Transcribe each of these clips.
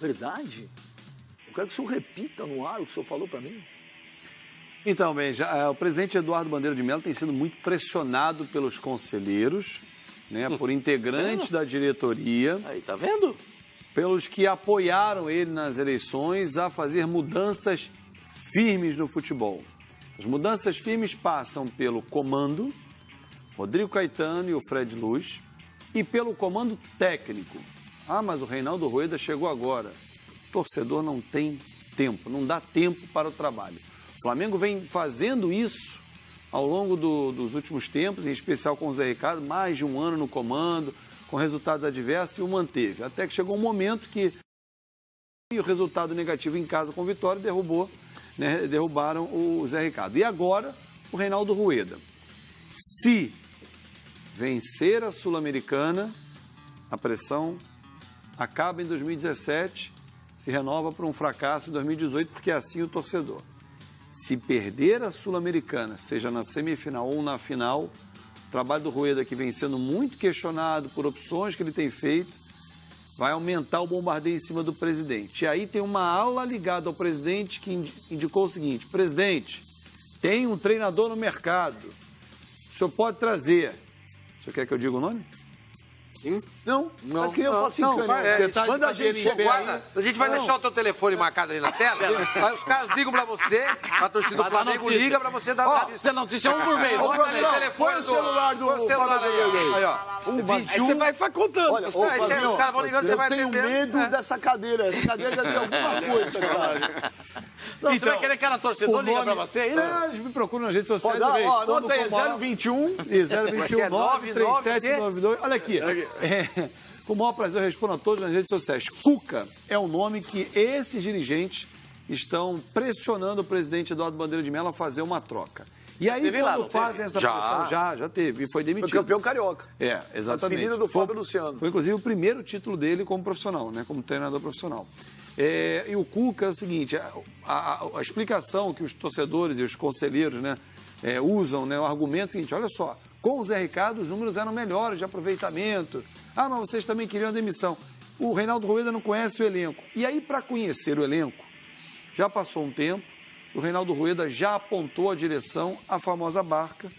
Verdade? Eu quero que o senhor repita no ar o que o senhor falou para mim. Então, Benja, o presidente Eduardo Bandeira de Mello tem sido muito pressionado pelos conselheiros, né, por integrantes da diretoria. Aí, tá vendo? Pelos que apoiaram ele nas eleições a fazer mudanças firmes no futebol. As mudanças firmes passam pelo comando, Rodrigo Caetano e o Fred Luz, e pelo comando técnico. Ah, mas o Reinaldo Rueda chegou agora. O torcedor não tem tempo, não dá tempo para o trabalho. O Flamengo vem fazendo isso ao longo dos últimos tempos, em especial com o Zé Ricardo, mais de um ano no comando, com resultados adversos, e o manteve. Até que chegou um momento que o resultado negativo em casa com o Vitória derrubaram o Zé Ricardo. E agora, o Reinaldo Rueda. Se vencer a Sul-Americana, a pressão acaba em 2017, se renova para um fracasso em 2018, porque é assim o torcedor. Se perder a Sul-Americana, seja na semifinal ou na final, o trabalho do Rueda, que vem sendo muito questionado por opções que ele tem feito, vai aumentar o bombardeio em cima do presidente. E aí tem uma ala ligada ao presidente que indicou o seguinte: presidente, tem um treinador no mercado, o senhor pode trazer. O senhor quer que eu diga o nome? Sim? Não, mas que eu posso encanar. Você tá manda a gente guarda. A gente vai deixar o teu telefone marcado ali na tela. Aí os caras ligam pra você, a torcida do Flamengo liga pra você dar notícia. Você notícia é um por mês. Olha o telefone do celular do aí, ó. 21. Aí você vai contando. Olha, os caras vão ligando, você vai atendendo. Eu tenho medo dessa cadeira. Essa cadeira já tem alguma coisa, cara. Não, você vai querer que ela torcedor liga pra você? Não, eles me procuram nas redes sociais. Anota aí, 021. E 021 93792. Olha aqui. Com o maior prazer eu respondo a todos nas redes sociais. Cuca é o nome que esses dirigentes estão pressionando o presidente Eduardo Bandeira de Mello a fazer uma troca. E aí, quando fazem essa pressão, já teve, e foi demitido. Foi campeão carioca. Exatamente. A despedida do Fábio Luciano. Foi, inclusive, o primeiro título dele como profissional, né, como treinador profissional. E o Cuca é o seguinte, a explicação que os torcedores e os conselheiros, né, usam, né, o argumento é o seguinte: olha só, com o Zé Ricardo os números eram melhores de aproveitamento. Ah, mas vocês também queriam a demissão. O Reinaldo Rueda não conhece o elenco. E aí, para conhecer o elenco, já passou um tempo, o Reinaldo Rueda já apontou a direção à famosa barca,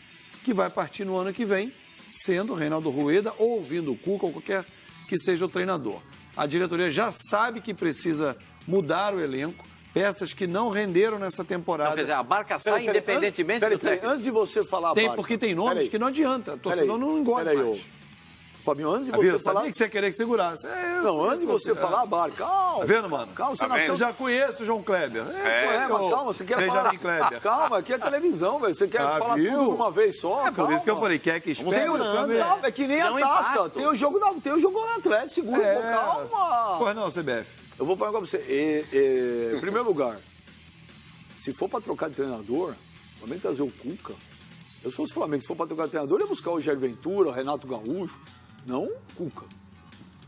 que vai partir no ano que vem, sendo o Reinaldo Rueda ou ouvindo o Cuca ou qualquer que seja o treinador. A diretoria já sabe que precisa mudar o elenco, peças que não renderam nessa temporada. Não, quer dizer, a barca sai independentemente do técnico. Antes de você falar a barca... Porque tem nomes que não adianta, o torcedor não engole mais. Fabinho, antes de você falar... Sabia que você queria que segurasse. Não, antes de você falar a barca, calma. Tá vendo, mano? Calma, você Eu já conheço o João Kleber. Mas calma, você quer falar... Benjamin Kleber. Calma, aqui é televisão, velho. Você quer falar tudo de uma vez só? Por isso que eu falei, quer que espere. Calma, é que nem a taça. Tem o jogo no Atlético, segura um pouco, calma. Pois não, CBF. Eu vou falar com você. Em primeiro lugar, se for para trocar de treinador, também trazer o Cuca. Eu, se fosse o Flamengo, se for para trocar de treinador, eu ia buscar o Jair Ventura, o Renato Gaúcho, não Cuca.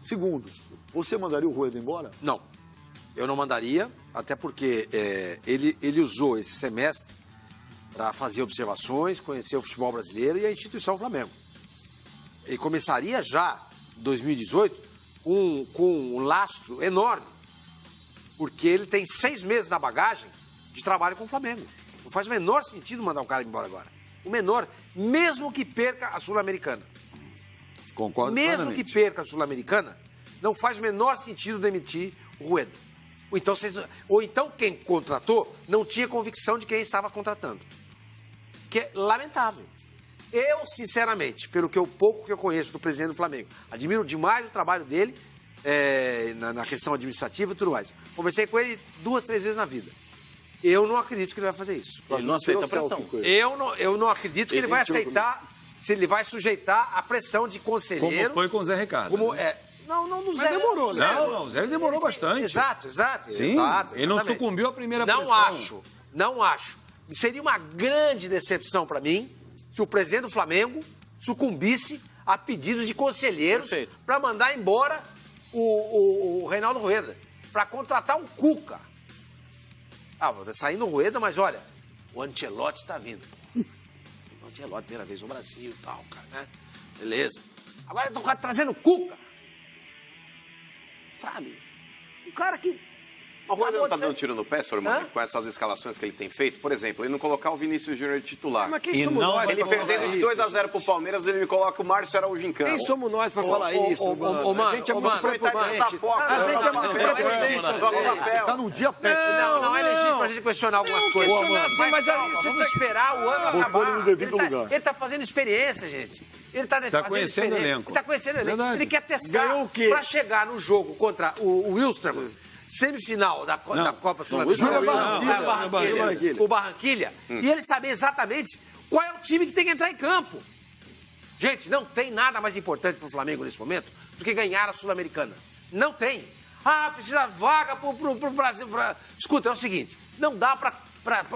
Segundo, você mandaria o Rueda embora? Não, eu não mandaria, até porque ele usou esse semestre para fazer observações, conhecer o futebol brasileiro e a instituição Flamengo. Ele começaria já em 2018 com um lastro enorme, porque ele tem 6 meses na bagagem de trabalho com o Flamengo. Não faz o menor sentido mandar um cara embora agora. O menor, mesmo que perca a Sul-Americana. Concordo mesmo plenamente. que perca a Sul-Americana, não faz o menor sentido demitir o Rueda. Ou então quem contratou não tinha convicção de quem estava contratando. Que é lamentável. Eu, sinceramente, pelo pouco que eu conheço do presidente do Flamengo, admiro demais o trabalho dele na questão administrativa e tudo mais. Conversei com ele 2, 3 vezes na vida. Eu não acredito que ele vai fazer isso. Ele não aceita a pressão. Eu não acredito que ele vai aceitar, se ele vai sujeitar a pressão de conselheiro. Como foi com o Zé Ricardo. Não, Mas Zé demorou, né? Não, o Zé demorou bastante. Exato. Sim, exato, ele não sucumbiu à primeira pressão. Não acho. Seria uma grande decepção para mim se o presidente do Flamengo sucumbisse a pedidos de conselheiros para mandar embora o Reinaldo Rueda, para contratar um Cuca. Vai sair no Rueda, mas olha, o Ancelotti está vindo. O Ancelotti, primeira vez no Brasil e tal, cara, né? Beleza. Agora eu tô trazendo o Cuca. Sabe? Um cara que... O Rueda não tá dando Hã? tiro no pé, Sormani, com essas escalações que ele tem feito? Por exemplo, ele não colocar o Vinícius Júnior de titular. Mas quem somos nós Ele pra falar perdendo de isso? 2-0 pro Palmeiras, ele me coloca o Márcio Araújo em campo. Quem somos nós pra falar isso, mano? A gente é muito prepotente. Tá foco, A gente é muito prepotente. Tá num dia péssimo. Não é legítimo a gente questionar algumas coisas. questionar, sim, mas aí calma, você vamos esperar o ano Botou acabar. no devido lugar. Ele tá fazendo experiência, gente. Ele tá fazendo conhecendo o experiência. elenco. Ele tá conhecendo o elenco. Verdade. Ele quer testar Ganhou o quê? pra chegar no jogo contra o Wilstermann, semifinal da Copa Sul-Americana. O Barranquilla. E ele saber exatamente qual é o time que tem que entrar em campo. Gente, não tem nada mais importante pro Flamengo nesse momento do que ganhar a Sul-Americana. Não tem. Ah, precisa vaga pro Brasil. Escuta, é o seguinte, não dá pra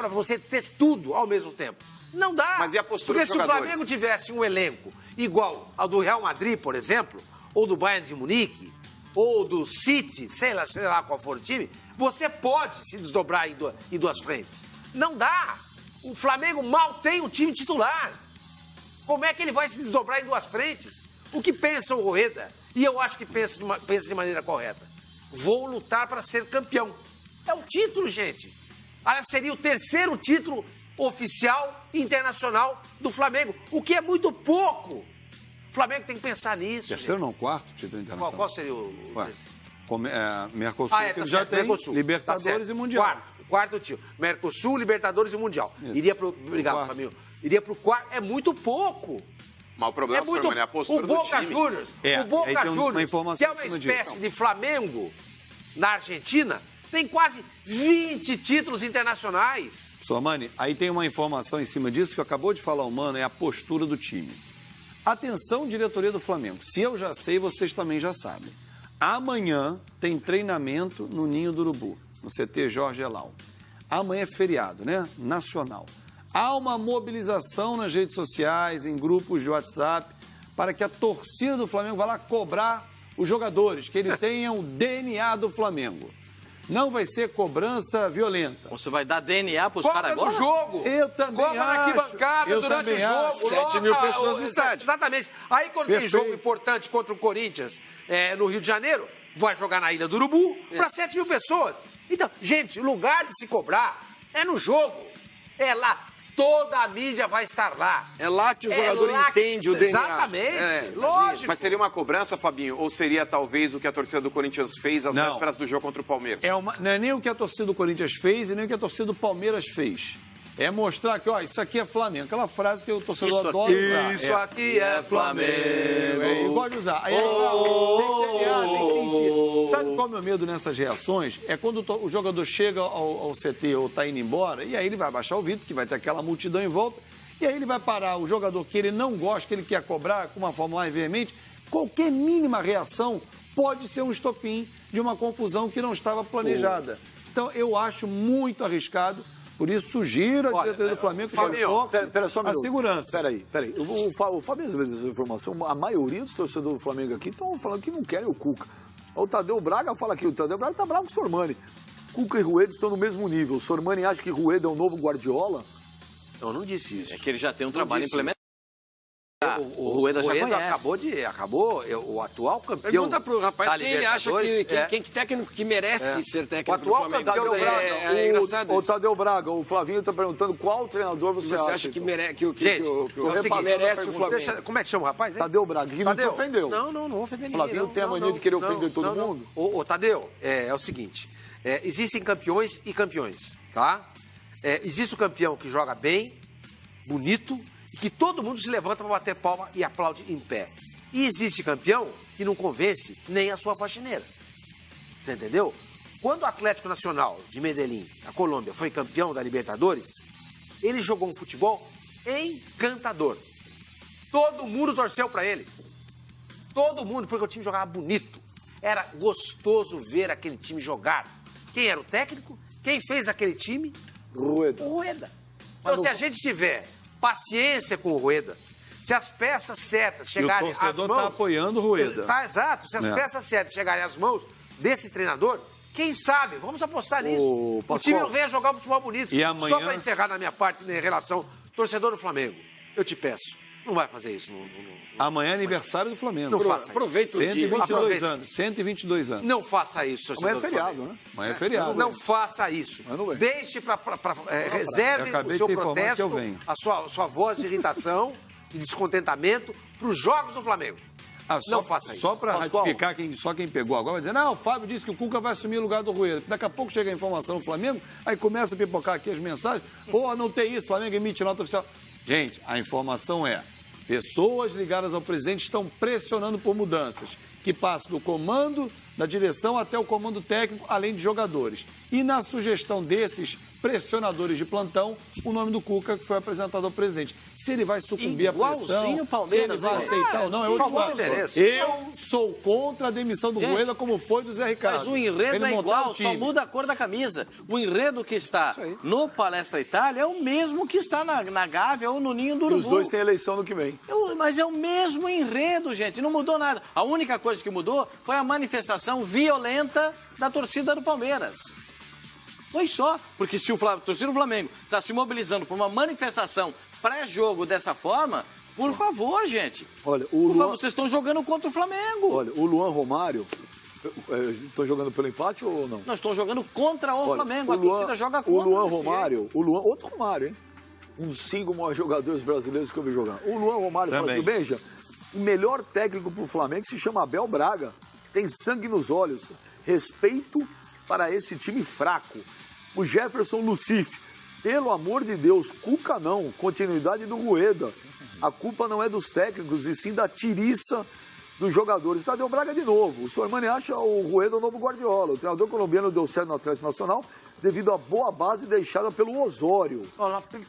você ter tudo ao mesmo tempo. Não dá. Mas e a postura Porque dos se o jogadores? Flamengo tivesse um elenco igual ao do Real Madrid, por exemplo, ou do Bayern de Munique, ou do City, sei lá qual for o time, você pode se desdobrar em duas frentes. Não dá. O Flamengo mal tem um time titular. Como é que ele vai se desdobrar em duas frentes? O que pensa o Rueda? E eu acho que pensa de maneira correta. Vou lutar para ser campeão. É um título, gente. Aliás, seria o terceiro título oficial internacional do Flamengo, o que é muito pouco. O Flamengo tem que pensar nisso. Terceiro não, quarto título internacional. Qual seria o... Quarto. Mercosul, que ele já certo, tem Mercosul. Libertadores Tá certo. e Mundial. Quarto título. Mercosul, Libertadores e Mundial. Iria pro... Obrigado, Quarto. Fabinho. Iria pro quarto. É muito pouco. Mas o problema, Sormani, é a postura O do Boca time. Juniors, É, o Boca aí tem uma Juniors, informação que é em uma cima espécie disso. de Flamengo na Argentina, tem quase 20 títulos internacionais. Sormani, aí tem uma informação em cima disso que acabou de falar o Mano, é a postura do time. Atenção, diretoria do Flamengo. Se eu já sei, vocês também já sabem. Amanhã tem treinamento no Ninho do Urubu, no CT Jorge Elal. Amanhã é feriado, né? Nacional. Há uma mobilização nas redes sociais, em grupos de WhatsApp, para que a torcida do Flamengo vá lá cobrar os jogadores, que ele tenha o DNA do Flamengo. Não vai ser cobrança violenta. Você vai dar DNA pros caras Cobra agora? no jogo. Eu também Cobra na acho. arquibancada Eu durante o também jogo. acho. 7 mil pessoas no estádio. Exatamente. Aí quando tem Perfeito. jogo importante contra o Corinthians no Rio de Janeiro, vai jogar na Ilha do Urubu para 7 mil pessoas. Então, gente, o lugar de se cobrar é no jogo. É lá. Toda a mídia vai estar lá. É lá que o jogador lá que- entende o DNA. Exatamente. Lógico. Mas seria uma cobrança, Fabinho? Ou seria talvez o que a torcida do Corinthians fez às Não. vésperas do jogo contra o Palmeiras? Não é nem o que a torcida do Corinthians fez e nem o que a torcida do Palmeiras fez. É mostrar que, ó, isso aqui é Flamengo. Aquela frase que o torcedor adora usar. Isso aqui é Flamengo. Ele gosta de usar. Aí, tem que ganhar, tem que sentir. Sabe qual é o meu medo nessas reações? É quando o jogador chega ao CT ou tá indo embora, e aí ele vai baixar o vidro, que vai ter aquela multidão em volta, e aí ele vai parar o jogador que ele não gosta, que ele quer cobrar com uma forma mais veemente. Qualquer mínima reação pode ser um estopim de uma confusão que não estava planejada. Então, eu acho muito arriscado. Por isso, sugiro à diretoria do Flamengo que reforce Só um a minuto. segurança. Peraí. O Fabinho deu essa informação. A maioria dos torcedores do Flamengo aqui estão falando que não querem o Cuca. O Tadeu Braga fala aqui, o Tadeu Braga tá bravo com o Sormani. Cuca e Rueda estão no mesmo nível. O Sormani acha que Rueda é o novo Guardiola? Eu não disse isso. É que ele já tem um trabalho disse implementado. O Rueda já conhece. Acabou o atual campeão. Pergunta pro rapaz da quem ele acha Libertadores, que técnico que merece ser O técnico do atual Flamengo. campeão Tadeu da- Braga, É engraçado o isso. Tadeu Braga, o Flavinho está perguntando qual treinador você Você acha que então? merece que o Gente, que o é o seguinte, merece o Flamengo? Deixa- como é que chama o rapaz? hein? Tadeu Braga, que não te Tadeu. ofendeu. Não vou ofender ninguém. Flavinho não, tem a não, mania não, de querer não, ofender todo não. mundo? Ô, Tadeu, é o seguinte, existem campeões e campeões, tá? Existe o campeão que joga bem, bonito, e que todo mundo se levanta para bater palma e aplaude em pé. E existe campeão que não convence nem a sua faxineira. Você entendeu? Quando o Atlético Nacional de Medellín, a Colômbia, foi campeão da Libertadores, ele jogou um futebol encantador. Todo mundo torceu para ele. Todo mundo, porque o time jogava bonito. Era gostoso ver aquele time jogar. Quem era o técnico? Quem fez aquele time? Rueda. O Rueda. Então, se a gente tiver paciência com o Rueda, se as peças certas E o chegarem às torcedor mãos... está apoiando o Rueda. Tá, exato. Se as peças certas chegarem às mãos desse treinador, quem sabe? Vamos apostar nisso. Pascoal. O time não venha jogar um futebol bonito. E amanhã- Só para encerrar na minha parte em relação ao torcedor do Flamengo, eu te peço, Não vai fazer isso. Amanhã é aniversário do Flamengo. Não faça isso. Aproveita o dia. 122 anos. 122 anos. Não faça isso, torcedor Amanhã é do feriado, Flamengo. né? Amanhã é feriado. Não faça isso. Mas não vem. Deixe reserve acabei o seu de ser informado que protesto, eu venho. a sua voz de irritação e descontentamento para os jogos do Flamengo. Não faça isso. Só para Pascoal. ratificar, quem pegou agora vai dizer, não, o Fábio disse que o Cuca vai assumir o lugar do Rueda. Daqui a pouco chega a informação do Flamengo, aí começa a pipocar aqui as mensagens, pô, não tem isso, o Flamengo emite nota oficial. Gente, a informação é, pessoas ligadas ao presidente estão pressionando por mudanças, que passam do comando, da direção até o comando técnico, além de jogadores. E na sugestão desses pressionadores de plantão, o nome do Cuca que foi apresentado ao presidente. Se ele vai sucumbir à pressão, se ele vai aceitar ou não, é outro fato. Eu sou contra a demissão do Rueda, como foi do Zé Ricardo. Mas o enredo é igual, só muda a cor da camisa. O enredo que está no Palestra Itália é o mesmo que está na Gávea ou no Ninho do Urubu. Os dois têm eleição no que vem. Mas é o mesmo enredo, gente. Não mudou nada. A única coisa que mudou foi a manifestação violenta da torcida do Palmeiras. Foi só. Porque se a torcida do Flamengo está se mobilizando por uma manifestação pré-jogo dessa forma, por favor, gente. Olha, por favor, vocês estão jogando contra o Flamengo. Olha, o Luan Romário... Estou jogando pelo empate ou não? Nós estamos jogando contra o Flamengo. A torcida joga contra. O Luan Romário, outro Romário, hein? Um dos 5 maiores jogadores brasileiros que eu vi jogar. O Luan Romário fala que, Benja, o melhor técnico para o Flamengo se chama Abel Braga. Tem sangue nos olhos. Respeito para esse time fraco. O Jefferson Lucife, pelo amor de Deus, Cuca não, continuidade do Rueda. A culpa não é dos técnicos, e sim da tiriça dos jogadores. Tadeu Braga de novo. O Sormani acha o Rueda o novo Guardiola. O treinador colombiano deu certo no Atlético Nacional devido à boa base deixada pelo Osório.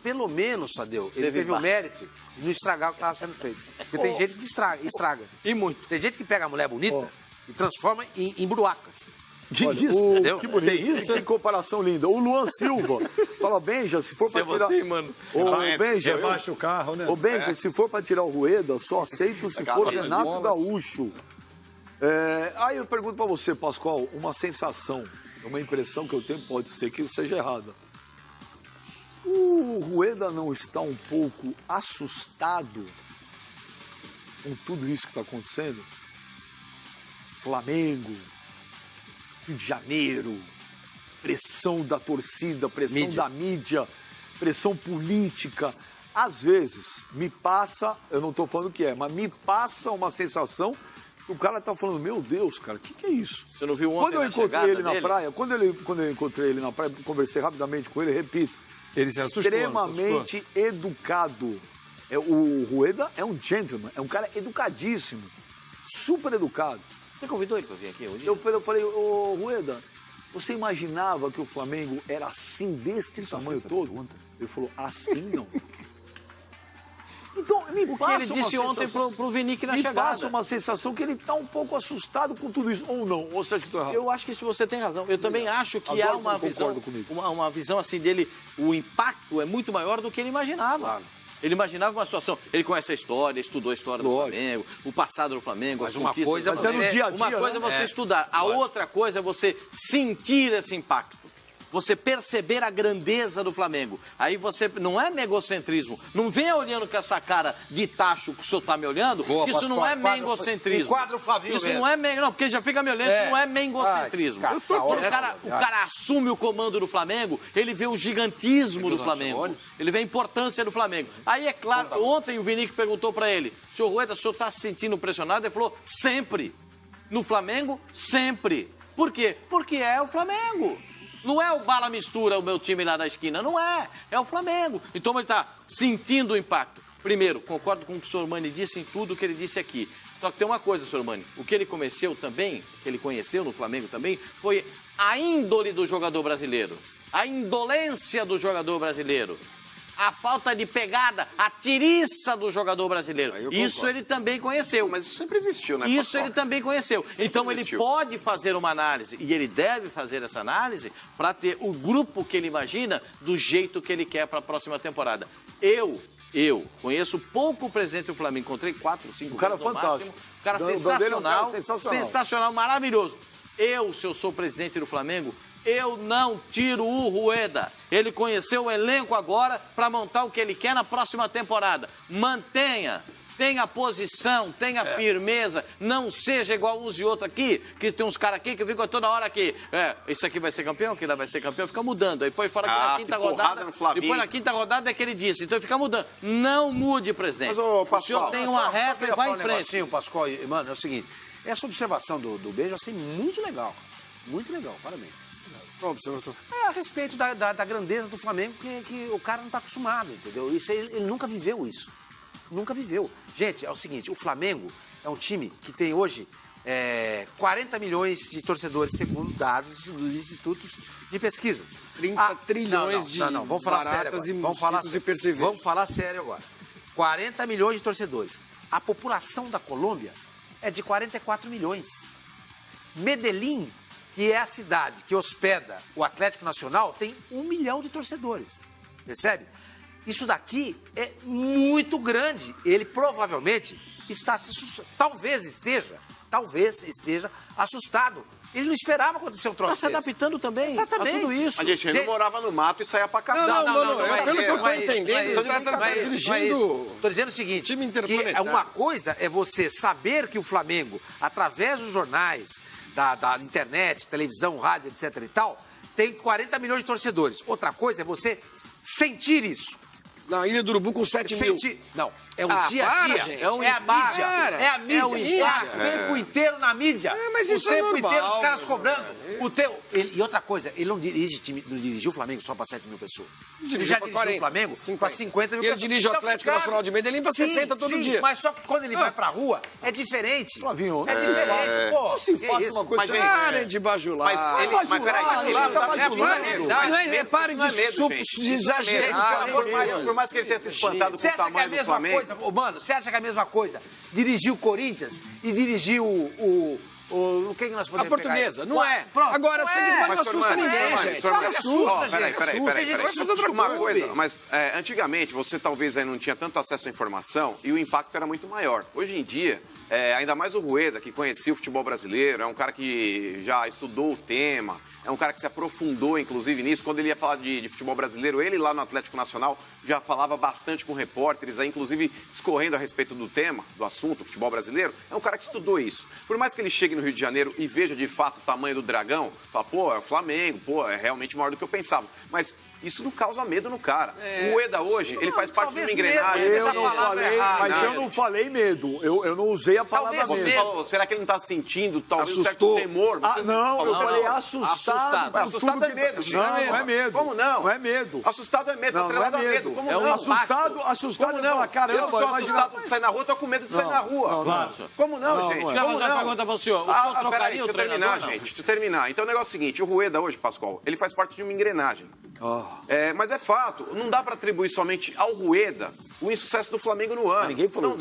Pelo menos, Tadeu, ele teve o mérito de não estragar o que estava sendo feito. Porque tem gente que estraga. E muito. Tem gente que pega a mulher bonita e transforma em bruacas. Olha, que bonito. Isso é comparação linda. O Luan Silva fala, Benja, se for para tirar... Você, mano. Benja, rebaixa o carro, né? Ô, Benja, se for para tirar o Rueda, só aceito se for Renato Gaúcho. Aí eu pergunto para você, Pascoal, uma sensação, uma impressão que eu tenho, pode ser que seja errada. O Rueda não está um pouco assustado com tudo isso que está acontecendo? Flamengo, Rio de Janeiro, pressão da torcida, pressão da mídia, pressão política. Às vezes, me passa, eu não estou falando o que é, mas me passa uma sensação que o cara está falando, meu Deus, cara, o que é isso? Você não viu ontem quando eu encontrei ele na praia, quando eu encontrei ele na praia, conversei rapidamente com ele, repito, ele se assustou, extremamente educado. O Rueda é um gentleman, é um cara educadíssimo, super educado. Você convidou ele para vir aqui hoje? Eu falei, ô Rueda, você imaginava que o Flamengo era assim, deste tamanho todo? Ele falou, assim não. Então, me o passa que ele disse ontem pro Vinique na chegada. Me passa uma sensação que ele está um pouco assustado com tudo isso, ou não? Ou você acha que estou errado? Eu acho que isso você tem razão. Eu também acho que há uma visão assim dele, o impacto é muito maior do que ele imaginava. Claro. Ele imaginava uma situação, ele conhece a história, estudou a história do Flamengo, o passado do Flamengo, mas uma coisa é você estudar, a outra coisa é você sentir esse impacto. Você perceber a grandeza do Flamengo. Aí você, não é megocentrismo. Não venha olhando com essa cara de tacho que o senhor tá me olhando, que isso não é mengocentrismo. Quadro Flavinho isso não é não, porque já fica me olhando, isso não é mengocentrismo. O cara assume o comando do Flamengo, ele vê o gigantismo do Flamengo, ele vê a importância do Flamengo. Aí é claro, ontem o Vinique perguntou para ele, senhor Rueda, o senhor tá se sentindo pressionado? Ele falou, sempre. No Flamengo, sempre. Por quê? Porque é o Flamengo. Não é o Bala Mistura, o meu time lá na esquina, não é. É o Flamengo. Então ele está sentindo o impacto. Primeiro, concordo com o que o Sormani disse em tudo que ele disse aqui. Só que tem uma coisa, Sormani, o que ele conheceu também, que ele conheceu no Flamengo também, foi a índole do jogador brasileiro. A indolência do jogador brasileiro. A falta de pegada, a tiriça do jogador brasileiro. Isso ele também conheceu. Mas isso sempre existiu, né? Isso ele também conheceu. Então ele pode fazer uma análise, e ele deve fazer essa análise, para ter o grupo que ele imagina do jeito que ele quer para a próxima temporada. Eu conheço pouco o presidente do Flamengo, encontrei 4, 5 vezes no máximo. O cara sensacional, sensacional, maravilhoso. se eu sou presidente do Flamengo, eu não tiro o Rueda. Ele conheceu o elenco agora para montar o que ele quer na próxima temporada. Mantenha. Tenha posição, tenha firmeza, não seja igual uns e outros aqui, que tem uns caras aqui que ficam toda hora aqui. Isso aqui vai ser campeão, aquilo vai ser campeão, fica mudando. Aí põe fora que na quinta rodada. Depois na quinta rodada é que ele disse. Então fica mudando. Não mude, presidente. Mas, o senhor tem uma reta e vai em frente. Pascoal, mano, é o seguinte, essa observação do Beijo eu achei muito legal. Muito legal, parabéns. Qual observação? A respeito da grandeza do Flamengo, que o cara não está acostumado, entendeu? Isso ele nunca viveu isso. Nunca viveu. Gente, é o seguinte, o Flamengo é um time que tem hoje 40 milhões de torcedores, segundo dados dos institutos de pesquisa. 30 trilhões de vamos falar baratas sério e perseverantes. Vamos falar sério agora. 40 milhões de torcedores. A população da Colômbia é de 44 milhões. Medellín, que é a cidade que hospeda o Atlético Nacional, tem 1 milhão de torcedores. Percebe? Isso daqui é muito grande. Ele provavelmente está talvez esteja assustado. Ele não esperava acontecer um troço. Está se adaptando também a tudo isso. A gente não morava no mato e saía pra caçar. Não, pelo que eu estou entendendo, você está dirigindo... Estou dizendo o seguinte, time que interplanetário. uma coisa é você saber que o Flamengo, através dos jornais, da internet, televisão, rádio, etc e tal, tem 40 milhões de torcedores. Outra coisa é você sentir isso. Na Ilha do Urubu com 7 mil. Não, é o dia a dia. Gente. É a mídia. É a mídia. O tempo inteiro na mídia. Mas isso o tempo é normal, inteiro os caras cobrando. E outra coisa, ele não dirigiu o Flamengo só para 7 mil pessoas. Ele já dirigiu o Flamengo para 50 mil pessoas. Ele dirige o Atlético Nacional de Medellín para 60 todo dia. Mas só que quando ele vai pra rua, é diferente. Flavinho, é diferente. Pô, se faça uma coisa... Parem de bajular. Mas peraí, parem de exagerar. Por mais que ele tenha se espantado com o tamanho do Flamengo... Mano, você acha que é a mesma coisa dirigir o Corinthians e dirigir o que nós podemos A Portuguesa, pegar? não é. Pronto, Agora, não assusta ninguém, gente. Peraí. Vai fazer outra Uma coisa. coisa, mas antigamente você talvez aí não tinha tanto acesso à informação e o impacto era muito maior. Hoje em dia, ainda mais o Rueda, que conhecia o futebol brasileiro, é um cara que já estudou o tema, é um cara que se aprofundou, inclusive, nisso. Quando ele ia falar de futebol brasileiro, ele lá no Atlético Nacional já falava bastante com repórteres, aí, inclusive discorrendo a respeito do tema, do assunto, futebol brasileiro. É um cara que estudou isso. Por mais que ele chegue no Rio de Janeiro e veja de fato o tamanho do Dragão, fala, pô, é o Flamengo, pô, é realmente maior do que eu pensava. Mas isso não causa medo no cara. O Rueda hoje, ele faz parte de uma engrenagem. Eu não falei medo. Eu não usei a palavra Você medo. falou, será que ele não está sentindo talvez Assustou. um certo temor? Você Eu falei assustado. Assustado é medo. Não é medo. Como não? Não é medo. Assustado é medo, tá atrelado a medo. Como não? Assustado Como não? fala, caramba, eu estou assustado de sair na rua, estou com medo de sair na rua. Como não, gente? Deixa eu fazer uma pergunta para o senhor. O senhor trocaria o treinador? Deixa eu terminar. Então o negócio é o seguinte, o Rueda hoje, Pascoal, ele faz parte de uma engrenagem. Mas é fato, não dá para atribuir somente ao Rueda o insucesso do Flamengo no ano. Ninguém falou.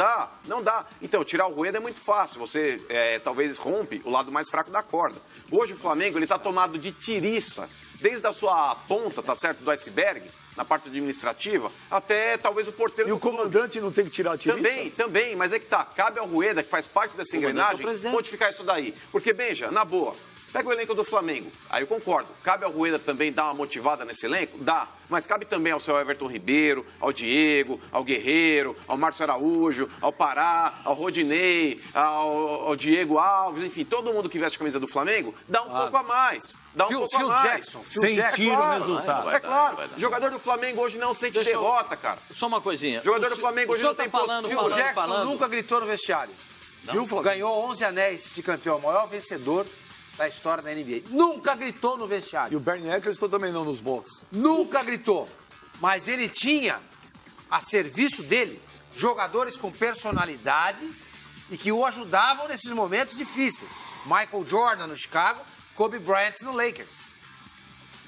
Não dá. Então, tirar o Rueda é muito fácil. Você talvez rompe o lado mais fraco da corda. Hoje o Flamengo ele está tomado de tiriça, desde a sua ponta, tá certo, do iceberg, na parte administrativa, até talvez o porteiro E o comandante não tem que tirar a tiriça? Também, mas é que tá, cabe ao Rueda, que faz parte dessa engrenagem, modificar isso daí. Porque, Benja, na boa, pega o elenco do Flamengo, aí eu concordo, cabe ao Rueda também dar uma motivada nesse elenco? Dá, mas cabe também ao seu Everton Ribeiro, ao Diego, ao Guerreiro, ao Márcio Araújo, ao Pará, ao Rodinei, ao Diego Alves, enfim, todo mundo que veste a camisa do Flamengo, dá um pouco a mais. Dá um pouco a mais. Jackson. Sentir o resultado. É claro, jogador do Flamengo hoje não sente derrota, cara. Só uma coisinha. Jogador do Flamengo hoje não tem falando. O Jackson nunca gritou no vestiário. Ganhou 11 anéis de campeão, o maior vencedor da história da NBA. Nunca gritou no vestiário. E o Bernie Eccleston também não nos boxes. Nunca gritou. Mas ele tinha a serviço dele jogadores com personalidade e que o ajudavam nesses momentos difíceis. Michael Jordan no Chicago, Kobe Bryant no Lakers.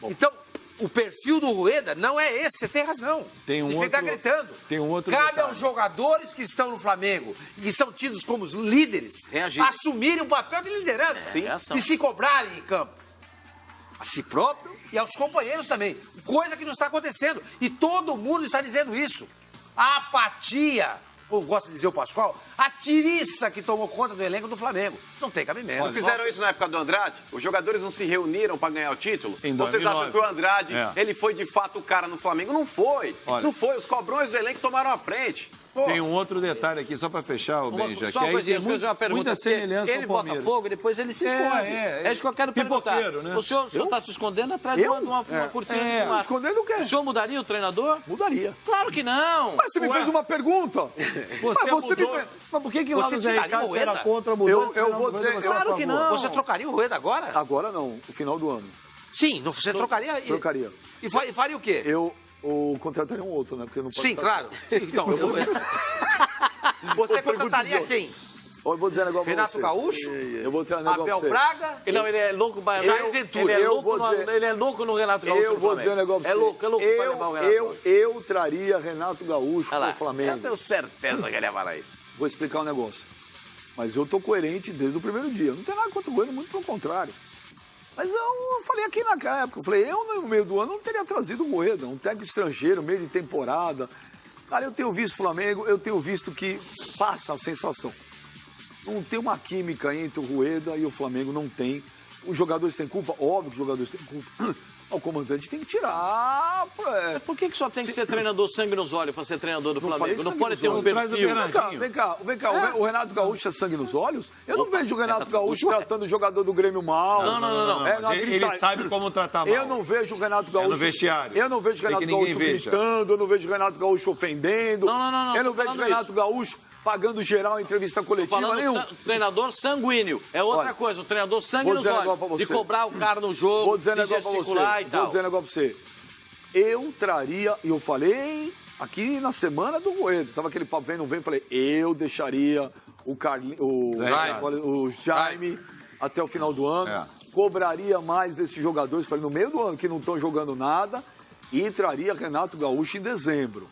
Então, o perfil do Rueda não é esse, você tem razão. Tem um de outro, ficar gritando. Tem um outro Cabe detalhe. aos jogadores que estão no Flamengo e que são tidos como os líderes reagir, assumirem o papel de liderança e se cobrarem em campo. A si próprio e aos companheiros também. Coisa que não está acontecendo. E todo mundo está dizendo isso. A apatia como gosta de dizer o Pascoal, a tiriça que tomou conta do elenco do Flamengo. Não tem cabimento. Não fizeram isso na época do Andrade? Os jogadores não se reuniram para ganhar o título? Em Vocês 2009. acham que o Andrade, ele foi de fato o cara no Flamengo? Não foi. Olha. Não foi. Os cobrões do elenco tomaram a frente. Pô. Tem um outro detalhe aqui, só para fechar, o Benja, Só que uma aí coisinha, tem deixa eu fazer uma pergunta. muita semelhança Ele ao bota Palmeiras. fogo e depois ele se esconde. É isso que eu quero perguntar. Pipoqueiro, né? O senhor está se escondendo atrás de uma cortina de fumaça. Escondendo o quê? O senhor mudaria o treinador? Mudaria. Claro que não. Mas você me fez uma pergunta. Você mudou. Mas por que lá Você no Zé tiraria Ricardo o você era Rueda? contra a mudança? Eu vou dizer- Você era a Claro que favor? não. Você trocaria o Rueda agora? Agora não, no final do ano. Sim, você trocaria. Trocaria. E faria o quê? Eu contrataria um outro, né? Porque não pode Sim, estar- claro. Então, você contrataria quem? Eu vou dizer um negócio pra Renato você. Gaúcho? Eu vou dizer um negócio Abel pra você. Braga? Não, ele é louco para Jair Ventura. Ele é louco no Renato Gaúcho. Eu do vou dizer um Flamengo. negócio pra É você. louco para levar o Renato Gaúcho. Eu traria Renato Gaúcho Olha lá. pro Flamengo. Eu tenho certeza que ele ia falar isso. Vou explicar um negócio. Mas eu tô coerente desde o primeiro dia. Não tem nada contra o Rueda, muito pelo contrário. Mas eu falei aqui naquela época, eu falei, eu no meio do ano não teria trazido o Rueda, um técnico estrangeiro, meio de temporada. Cara, eu tenho visto o Flamengo, eu tenho visto que passa a sensação. Não tem uma química entre o Rueda e o Flamengo, não tem. Os jogadores têm culpa? Óbvio que os jogadores têm culpa. O comandante tem que tirar. Mas por que só tem que ser treinador sangue nos olhos para ser treinador do Não Flamengo? falei Não sangue pode nos ter um olhos. Traz o perfil. Bernardinho. Vem cá. O Renato Gaúcho é sangue nos olhos? Eu não vejo o Renato Gaúcho tratando o jogador do Grêmio mal. Não. É, Mas ele sabe como tratar mal. Eu não vejo o Renato Gaúcho. no vestiário. Eu não vejo o Sem Renato que ninguém Gaúcho veja. gritando, eu não vejo o Renato Gaúcho ofendendo. Não, Eu não tô vejo o falando Renato isso. Gaúcho pagando geral em entrevista coletiva Falando nenhum. treinador sanguíneo. É outra Olha, coisa, o treinador sangue vou nos dizer um olhos. negócio pra De você. cobrar o cara no jogo, Vou dizer um de negócio pra gesticular você. e tal. Vou dizer um negócio pra você. Eu traria, e eu falei aqui na semana do Rueda, sabe aquele papo vem, não vem? Eu falei, eu deixaria o Jaime até o final do ano, cobraria mais desses jogadores, falei, no meio do ano, que não estão jogando nada, e traria Renato Gaúcho em dezembro.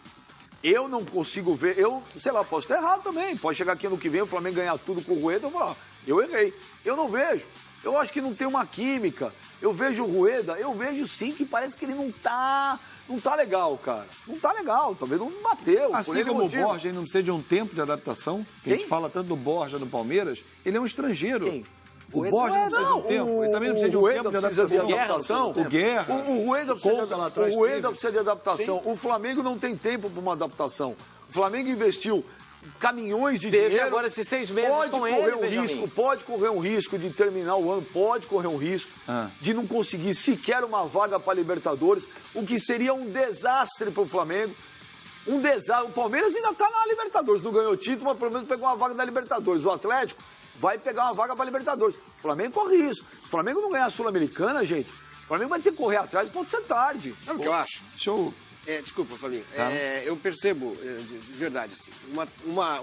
Eu não consigo ver, sei lá, posso estar errado também, pode chegar aqui ano que vem, o Flamengo ganhar tudo com o Rueda, eu vou falar, eu errei. Eu não vejo. Eu acho que não tem uma química. Eu vejo o Rueda, eu vejo sim que parece que ele não tá legal, cara. Não tá legal, talvez não bateu. Assim como o Borja, ele não precisa de um tempo de adaptação. Que a gente Quem? fala tanto do Borja no Palmeiras, ele é um estrangeiro. Quem? O Borja não precisa de um tempo. Ele também não precisa de um tempo de adaptação. O Guerra. O Rueda Conta lá atrás precisa de adaptação. O Flamengo não tem tempo para uma adaptação. O Flamengo investiu caminhões de Teve dinheiro. agora esses 6 meses pode com correr ele, um Benjamin. risco, pode correr um risco de terminar o ano, pode correr um risco de não conseguir sequer uma vaga para Libertadores, o que seria um desastre para o Flamengo. Um desastre. O Palmeiras ainda está na Libertadores, não ganhou título, mas pelo menos pegou uma vaga da Libertadores. O Atlético vai pegar uma vaga para Libertadores. O Flamengo corre isso. Se o Flamengo não ganhar a Sul-Americana, gente, o Flamengo vai ter que correr atrás, pode ser tarde. Sabe o que eu acho? Show. Desculpa, Fabinho. Eu percebo, de verdade, assim,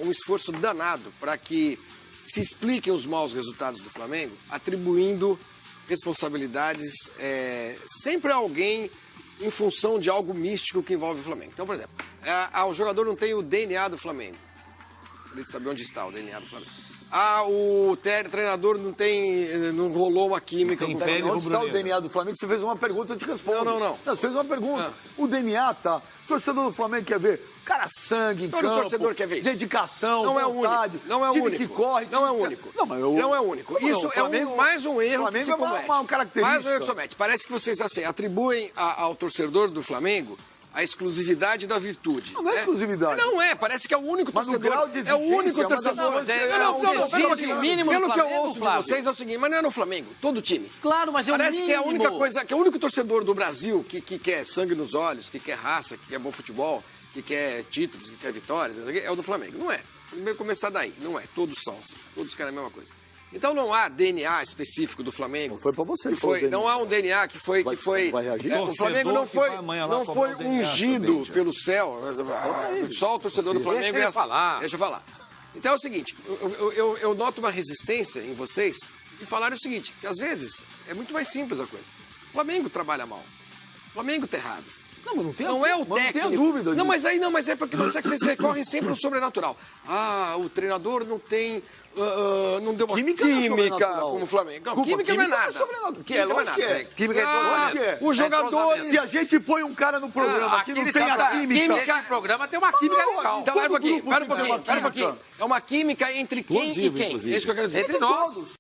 um esforço danado para que se expliquem os maus resultados do Flamengo, atribuindo responsabilidades sempre a alguém em função de algo místico que envolve o Flamengo. Então, por exemplo, o jogador não tem o DNA do Flamengo. Ele sabe onde está o DNA do Flamengo. O treinador não rolou uma química com o Flamengo. Onde está o DNA do Flamengo? Você fez uma pergunta, eu te respondo. Não. Você fez uma pergunta. O DNA tá. O torcedor do Flamengo quer ver. Cara, sangue em Todo campo. torcedor quer ver isso. Dedicação, Não é o vontade. único. Não é o time único. que corre. Não é o time que- único. Não, mas Não é o único. Isso mais um erro Flamengo que se é uma comete. característica. Mais um erro que se comete. Parece que vocês assim, atribuem ao torcedor do Flamengo a exclusividade da virtude. Não é exclusividade. Não é, parece que é o único Mas no torcedor. grau de É o único exigência, mas torcedor. mas exige o mínimo do Pelo que eu Flamengo, ouço de Flávio. vocês é o seguinte, mas não é no Flamengo, todo time. Claro, mas é o Parece mínimo. que é a única coisa, que é o único torcedor do Brasil que quer sangue nos olhos, que quer raça, que quer bom futebol, que quer títulos, que quer vitórias, é o do Flamengo. Não é. Primeiro começar daí. Não é. Todos são. Todos querem a mesma coisa. Então não há DNA específico do Flamengo. Foi pra você que que falou foi. DNA. Não há um DNA que foi. Vai reagir? O Flamengo não foi, Torcedor que vai amanhã lá não cobrar foi o DNA ungido também, já. pelo céu. Só o torcedor do Flamengo Deixa ele é assim. falar. Deixa eu falar. Então é o seguinte, eu noto uma resistência em vocês de falar o seguinte, que às vezes é muito mais simples a coisa. O Flamengo trabalha mal. O Flamengo tá errado. Não, mas não tem Não é o mas técnico. Não tenha dúvida Não, disso. mas é porque vocês recorrem sempre ao sobrenatural. Ah, o treinador não tem... não deu uma Química não é sobrenatural. como o Flamengo. Não, Desculpa, química não é química nada. não é sobrenatural. Que é, lógico que é. Química é Lógico que é. Os jogadores... Se a gente põe um cara no programa que não Aquele tem a sabe- química... Esse programa tem uma química legal. Então, pera um Todo pouquinho, grupo pera um tem uma pouquinho. É uma química entre quem e quem? É isso que eu quero dizer. Entre nós.